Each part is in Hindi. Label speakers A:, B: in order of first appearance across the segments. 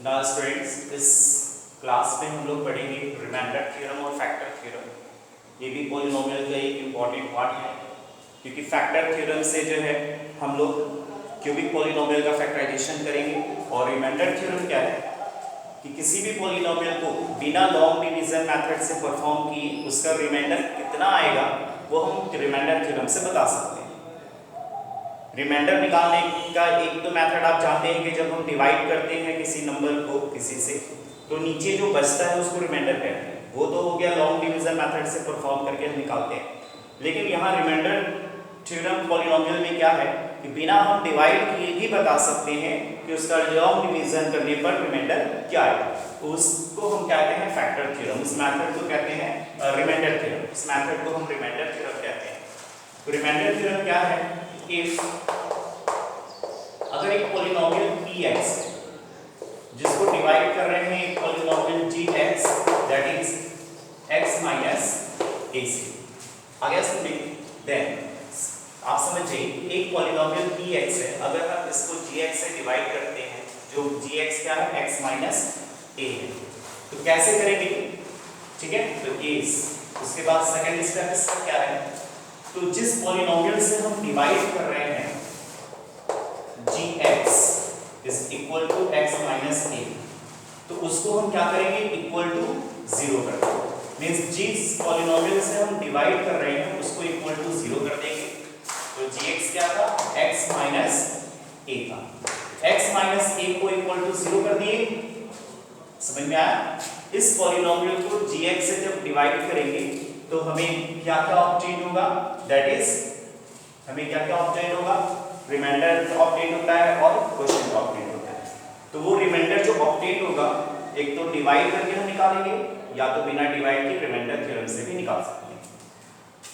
A: ना स्टूडेंट्स, इस क्लास में हम लोग पढ़ेंगे रिमाइंडर थ्योरम और फैक्टर थ्योरम। ये भी पॉलिनोमियल का एक इम्पॉर्टेंट पार्ट है, क्योंकि फैक्टर थ्योरम से जो है हम लोग क्यूबिक पॉलिनोमियल का फैक्टराइजेशन करेंगे। और रिमाइंडर थ्योरम क्या है कि किसी भी पॉलिनोमियल को बिना लॉन्ग डिवीजन मेथड से परफॉर्म किए उसका रिमाइंडर कितना आएगा वो हम रिमाइंडर थ्योरम से बता सकते हैं। रिमाइंडर निकालने का एक तो मेथड आप जानते हैं कि जब हम डिवाइड करते हैं किसी नंबर को किसी से, तो नीचे जो बचता है उसको रिमाइंडर कहते हैं। वो तो हो गया लॉन्ग डिवीजन मेथड से परफॉर्म करके हम निकालते हैं। लेकिन यहाँ रिमाइंडर थ्योरम पॉलिनोमियल में क्या है कि बिना हम डिवाइड किए ही बता सकते हैं कि उसका लॉन्ग डिवीजन करने पर रिमाइंडर क्या आएगा। तो उसको हम कहते हैं फैक्टर थ्योरम, उस मेथड को कहते हैं रिमाइंडर थ्योरम। इस मेथड को हम रिमाइंडर थ्योरम कहते हैं। तो रिमाइंडर थ्योरम क्या है कि अगर एक पॉलिनोमियल px जिसको डिवाइड कर रहे हैं एक polynomial gx that is x minus ac, आ गया समझ? देन आप समझिए एक पॉलिनोमियल px है, अगर हम इसको gx से डिवाइड करते हैं, जो gx क्या है x माइनस a है, तो कैसे करेंगे? ठीक है, तो इस उसके बाद सेकंड स्टेप इसका क्या है, तो जिस पॉलिनोमियल से हम डिवाइड कर रहे हैं gx is equal to x minus a, तो उसको हम क्या करेंगे? इक्वल टू 0 कर देंगे। मींस जिस पॉलिनोमियल से हम डिवाइड कर रहे हैं उसको इक्वल टू 0 कर देंगे। तो gx क्या था? x माइनस a था। x माइनस a को इक्वल टू 0 कर दिए। समझ में आया? इस पॉलिनोमियल को gx से जब डिवाइड करेंगे तो हमें क्या क्या ऑब्टेन होगा? दैट इज हमें क्या क्या ऑब्टेन होगा? रिमाइंडर ऑब्टेन होता है और क्वोशिएंट ऑब्टेन होता है। तो वो रिमाइंडर जो ऑब्टेन होगा एक तो डिवाइड करके हम निकालेंगे, या तो बिना डिवाइड के रिमाइंडर थ्योरम से भी निकाल सकते हैं।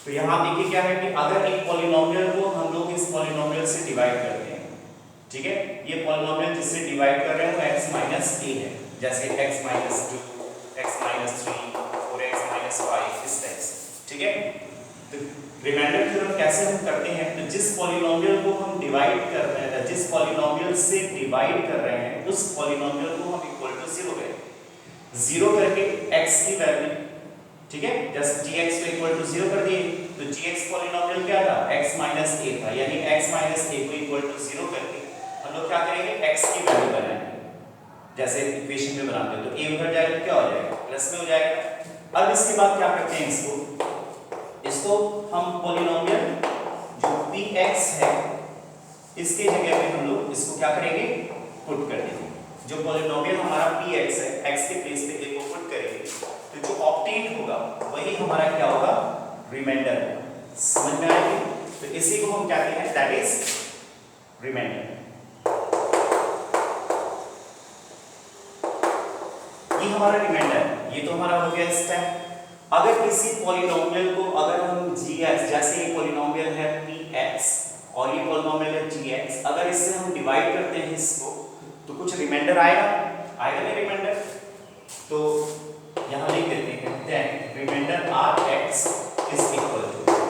A: तो यहाँ देखिए क्या है कि अगर एक पॉलिनोमियल को हम लोग इस पॉलिनोमियल से डिवाइड करते हैं, ठीक है, ये पॉलिनोमियल जिससे डिवाइड कर रहे हैं वो x माइनस a है, जैसे x माइनस 2, x माइनस 3 और x माइनस 5 इस टाइप से। ठीक है, तो रिमाइंडर थ्योरम कैसे हम करते हैं? तो जिस पॉलिनोमियल को हम डिवाइड कर रहे हैं, जिस पॉलिनोमियल से डिवाइड कर रहे हैं उस पॉलिनोमियल को हम इक्वल टू 0 करें। 0 करके x की वैल्यू, ठीक है, जस्ट gx को इक्वल टू 0 कर दिए, तो gx पॉलिनोमियल क्या था? x माइनस a था, यानी x माइनस a को इक्वल टू 0 करके हम लोग क्या करेंगे? x की वैल्यू बनाएंगे, जैसे इक्वेशन में बनाते हैं। तो a उधर जाएगा तो क्या हो जाएगा? प्लस में हो जाएगा। अब इसके बाद क्या करते हैं? इसको हम पॉलिनोमियल जो px है इसके जगह पे हम लोग इसको क्या करेंगे? पुट कर देंगे। जो पॉलिनोमियल हमारा px है, x के प्लेस पे a को पुट करेंगे, तो जो ऑब्टेन होगा वही हमारा क्या होगा? रिमाइंडर होगा। समझ में आएगी? तो इसी को हम कहते हैं दैट इज रिमाइंडर। ये हमारा रिमाइंडर, ये तो हमारा हो गया स्टेप। अगर किसी पॉलिनोमियल को अगर हम gx, जैसे ये पॉलिनोमियल है px और ये पॉलिनोमियल है gx, अगर इससे हम डिवाइड करते हैं इसको तो कुछ रिमाइंडर आएगा? आएगा नहीं रिमाइंडर? तो यहां लिख देते हैं then remainder rx is equal to,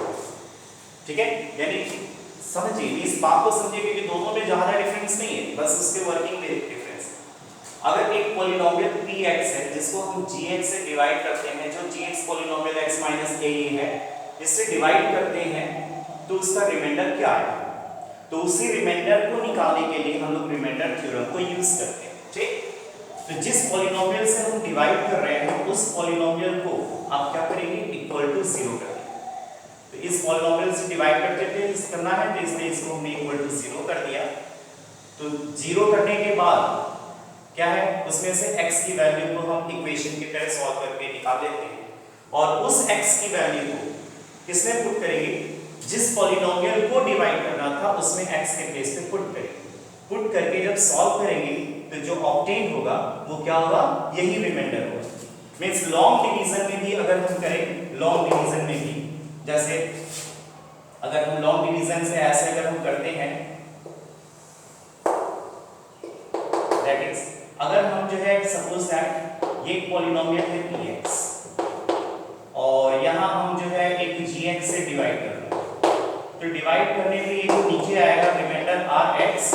A: ठीक है, यानी समझिए इस बात को समझिए क्योंकि दोनों में ज्यादा डिफरेंस नहीं है, बस उसके वर्किंग में डिफरेंस। अगर एक पॉलिनोमियल px है जिसको हम gx से डिवाइड करते हैं, जो gx polynomial x minus a है, इससे डिवाइड करते हैं तो उसका रिमाइंडर क्या आएगा? तो उसी रिमाइंडर को निकालने के लिए हम लोग रिमाइंडर थ्योरम को यूज करते हैं। ठीक, तो जिस पॉलिनोमियल से हम डिवाइड कर रहे हैं उस पॉलिनोमियल को आप क्या करेंगे? इक्वल टू 0 कर देंगे। तो इस पॉलिनोमियल से डिवाइड करते थे करना है, तो इसलिए इसको हमने इक्वल टू 0 कर दिया। तो 0 करने के बाद क्या है? उसमें से x की वैल्यू को हम इक्वेशन की तरह सॉल्व करके निकाल लेते हैं, और उस x की वैल्यू को किसमें पुट करेंगे? जिस पॉलिनोमियल को डिवाइड करना था उसमें x के प्लेस पे पुट करेंगे। पुट करके जब सॉल्व करेंगे तो जो ऑब्टेन होगा वो क्या होगा? यही रिमाइंडर होगा। मींस लॉन्ग डिवीजन में भी अगर हम करें, लॉन्ग डिवीजन में भी जैसे अगर हम लॉन्ग डिवीजन से ऐसे अगर हम करते हैं, दैट इज अगर हम जो है सपोज दैट ये पॉलिनोमियल है px और यहां हम जो है एक gx से डिवाइड कर रहे हैं, तो डिवाइड करने पे ये जो नीचे आएगा रिमाइंडर rx,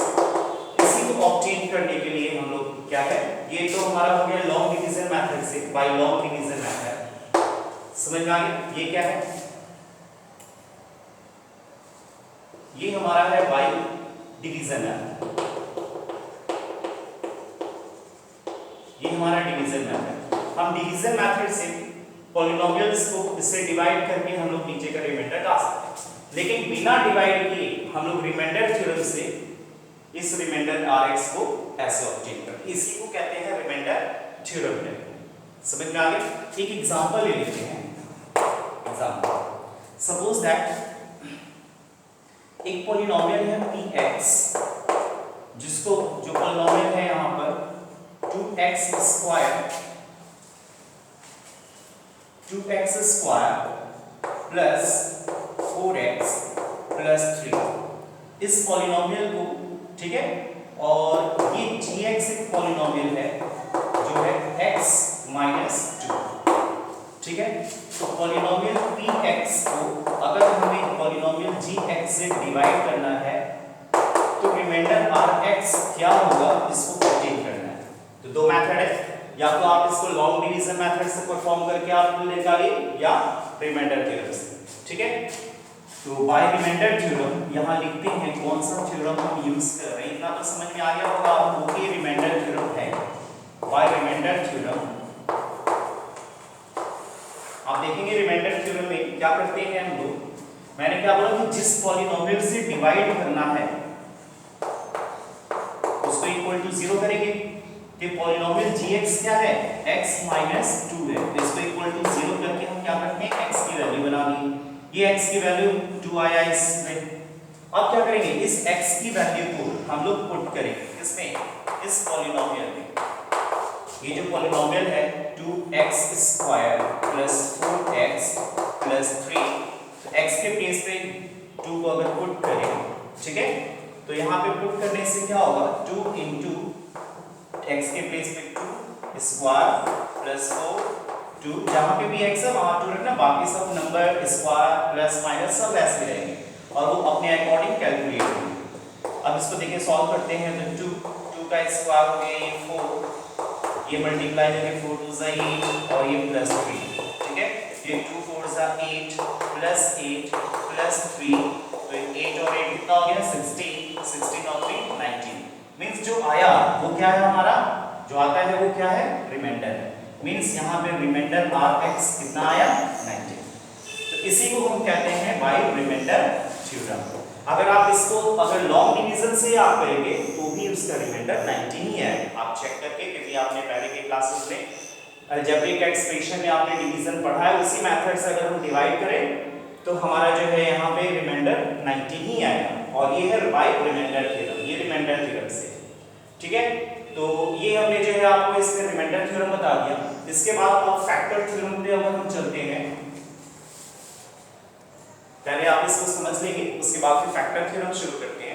A: इसी को ऑब्टेन करने के लिए हम लोग क्या है, ये तो हमारा हो गया लॉन्ग डिवीजन मेथड से, बाय लॉन्ग डिवीजन मेथड, समझ में आ गया। ये क्या है, ये हमारा है बाय डिवीजन मेथड, ये हमारा डिवीजन मेथड। हम डिवीजन मेथड से पॉलिनोमियल्स को इससे डिवाइड करके हम लोग नीचे का रिमाइंडर ला सकते हैं, लेकिन बिना डिवाइड किए हम लोग रिमाइंडर थ्योरम से इस रिमाइंडर Rx को ऐसे ऑब्टेन करते हैं, इसी को कहते हैं रिमाइंडर थ्योरम। समझ में आ गया। एक एग्जांपल ले लेते हैं। एग्जांपल, सपोज दैट एक पॉलिनोमियल है Px, जिसको जो पॉलिनोमियल है यहां पर 2x square plus 4x plus 3, इस पॉलिनोमियल को, ठीक है, और ये gx एक पॉलिनोमियल है जो है x माइनस 2, ठीक है। तो पॉलिनोमियल Px को अगर हमें पॉलिनोमियल gx से डिवाइड करना है तो रिमाइंडर Rx क्या होगा, इसको ऑब्टेन करना है। तो दो मेथड है, या तो आप इसको लॉन्ग डिवीजन मेथड से परफॉर्म करके आप निकालिए या रिमाइंडर थ्योरम से, ठीक है। तो बाय रिमाइंडर थ्योरम यहां लिखते हैं कौन सा थ्योरम हम यूज कर रहे हैं, इतना तो समझ में आ गया होगा आपको कि रिमाइंडर थ्योरम है। बाय रिमाइंडर थ्योरम आप देखेंगे रिमाइंडर थ्योरम में क्या करते हैं हम लोग, मैंने क्या बोला कि जिस पॉलिनोमियल से डिवाइड करना है उसको इक्वल टू 0 करेंगे, कि पॉलिनोमियल gx क्या है, x माइनस 2 है, तो इसको इक्वल टू 0 करके हम क्या करते हैं, x की वैल्यू बना दी, ये x की वैल्यू 2 आया इसमें। अब क्या करेंगे, इस x की वैल्यू को हम लोग पुट करेंगे इसमें, इस पॉलिनोमियल में। ये जो पॉलिनोमियल है 2x square plus 4x plus 3, तो x के प्लेस पे 2 को अगर पुट करें, ठीक है, तो यहाँ पे पुट करने से क्या होगा, 2 इंटू x के प्लेस पे 2 स्क्वायर प्लस 4 2, जहां पे भी x है वहां 2 रखना, बाकी सब नंबर स्क्वायर प्लस माइनस सब ऐसे रहेंगे और वो अपने अकॉर्डिंग कैलकुलेट होंगे। अब इसको देखिए सॉल्व करते हैं, तो 2 का स्क्वायर हो गया, ये 4, ये मल्टीप्लाई करके 4 2 जा 8 और ये प्लस 3, ठीक है, ये 2 4 जा 8 प्लस 8 प्लस 3, तो 8 और 8 कितना हो गया 16, 16 और 3 19, मींस जो आया वो क्या है, हमारा जो आता है वो क्या है, रिमाइंडर है। मींस यहाँ पे रिमाइंडर Rx कितना आया, 19। तो इसी को हम कहते हैं बाय रिमाइंडर थ्योरम। अगर आप इसको अगर लॉन्ग डिवीजन से आप करेंगे तो भी उसका रिमाइंडर 19 ही है, आप चेक करके, क्योंकि आपने पहले के क्लासेस में अलजेब्रिक एक्सप्रेशन में आपने डिवीजन पढ़ा है, उसी मेथड से अगर हम डिवाइड करें तो हमारा जो है यहाँ पे रिमाइंडर 19 ही आएगा, और ये है बाय रिमाइंडर थ्योरम, ये रिमाइंडर थ्योरम से, ठीक है। तो ये हमने जो है आपको इसमें रिमाइंडर थ्योरम बता दिया। इसके बाद अब फैक्टर थ्योरम पे अगर हम चलते हैं, पहले आप इसको समझ लेंगे, उसके बाद फिर फैक्टर थ्योरम शुरू करते हैं।